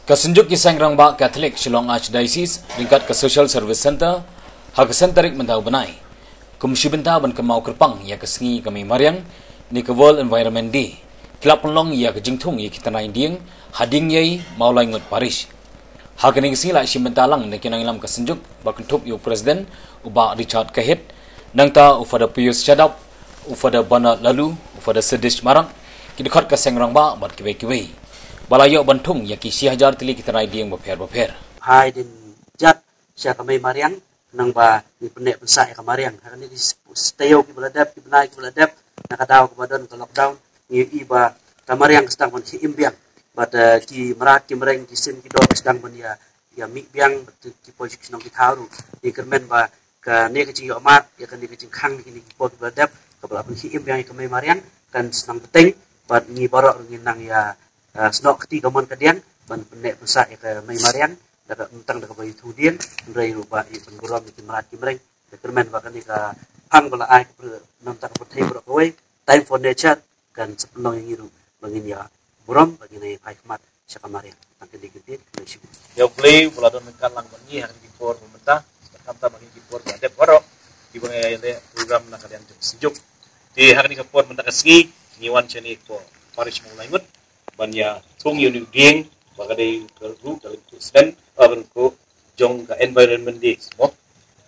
Kasunjuk kisang Rangbak Catholic Shillong Archdiocese ringkat ke Social Service Center hak sentarik mentau benai. Kumsi benta ban kemau kerpang ya kesengi kami Mariang ni ke World Environment Day. Kilap penlong ya ke jingtung ya kita naik ding hading yai maulai ngut Paris. Hak ni kesengi lah si bentalang ni kinang ilam kasunjuk bakun tup yu Presiden ubah Richard Kahit nang ta ufada Pius Chadap ufada Bana Lalu ufada Sedish Marang kidikhat kaseng Rangbak bat kibai-kibai. Balayo bantung ya kisi hajar tili kita naik dieng baper. Hai din jat siya kamay Mariang nang ba ni penek pensa ya kamariang hakani stayo ki beladap ki benai ki beladap nakadaw ko badon ke lockdown ni iba kamariang sedang man si imbiang pada ki merat ki mereng ki sin ki dok sedang man ya mi biang ki project nang ki tharu ni kermen ba ka ne ke yo mat ya kan ni ke khang ni ki pot beladap ka bala si imbiang kamay Mariang kan senang penting bat ni barok nginang ya senok ketiga mon kedian ban penek pensa ya ke mai Mariang dapat mentang dapat bayi tudian dari rupa i pengguram di merat kimreng determen bahkan ka pang bala ai nam tak pertai berkawai time for nature kan sepenuh yang iru bangin ya buram bagi nai hikmat syaka Mariang tangke dikit ya play bala don kan lang bangi hari di for pemerintah berkamta bagi di for ada poro di bangai program nak kalian sejuk di hari ni for mentak ski niwan chani ko Paris mulai ngut banya tung yu ding bagai group dalam Kristen urban ko jong ka environment day semua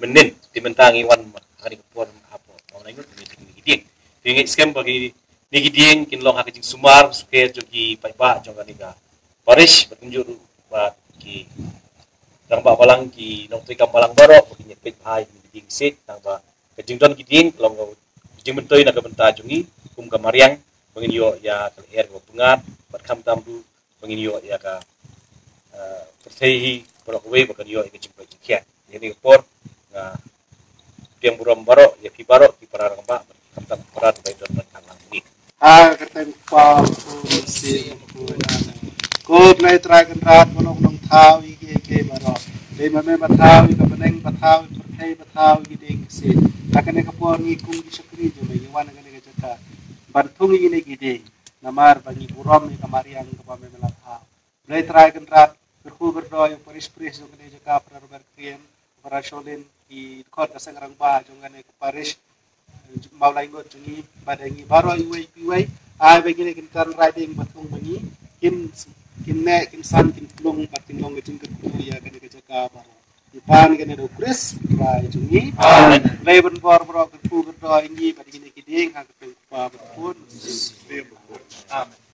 menin dimentangi wan hari kepon apa mau ngut ni giding dingi scam bagi ni giding kin long hakijing sumar suke jogi paipa jong ka Paris bertunjuk ba ki tang ba balang ki nong trika balang baro bagi nyepit hai giding sit tang ba kejing don giding long giding mentoi na ka benta jongi kum ka Mariang bangin yo ya kal air ko pengat berkam tambu bangin yo ya ka pertehi berkawai bahkan yo ikut jumpa jikiat jadi por tiang buram baro ya pi baro pi para Rangbak berkam perat baik don kalang ini kata pa si ko play try kan rat monong nong thau ke baro le mame bathau ka peneng bathau pertei bathau giding si akan ka por ni kung di sakri jo me wan ka ne jaka bantung ini giding namar bagi buram ni kamariang ka mame melatha play try kan rat berdoa yang Paris yang kena jaga para berkrien para sholin di kota kasang Rangbak jangan ke Paris maulai ngot jungi badangi baru iwai ai begini kan riding batung bangi kin san kin plong bating long ngejing ke ya kena jaga baru ipan kena do Chris rai jungi leben bor berdoa ini badangi kiding hak